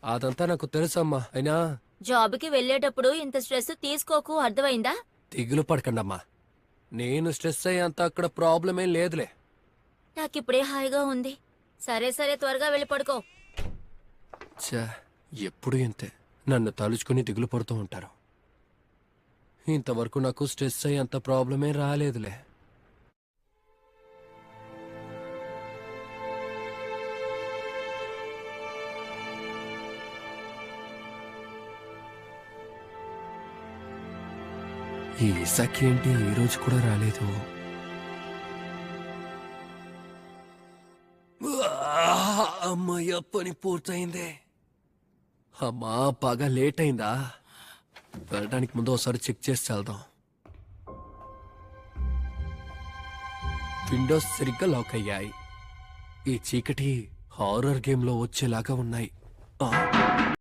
అదంతా నాకు తెలుసమ్మా. అయినా జాబ్కి వెళ్ళేటప్పుడు ఇంత స్ట్రెస్ తీసుకోకు, అర్థమైందా? దిగులు పడకండమ్మా. నేను స్ట్రెస్ అయ్యేంత అక్కడ ప్రాబ్లం ఏం లేదులే. నాకిప్పుడే హాయిగా ఉంది. సరే సరే, త్వరగా వెళ్ళి పడుకో. ఛా, ఎప్పుడు ఇంతే. నన్ను తలుచుకుని దిగులు పడుతూ ఉంటారు. ఇంతవరకు నాకు స్ట్రెస్ అయ్యేంత ప్రాబ్లమే రాలేదులే. ఈ ఇసాకి ఏంటి ఈ రోజు కూడా రాలేదు? అమ్మయ్య, పని పూర్తయిందే. అమ్మా, బాగా లేట్ అయిందా? వెళ్ళడానికి ముందు ఒకసారి చెక్ చేసి వెళ్దాం. విండోస్ సరిగ్గా లాక్ అయ్యాయి. ఈ చీకటి హారర్ గేమ్ లో వచ్చేలాగా ఉన్నాయి.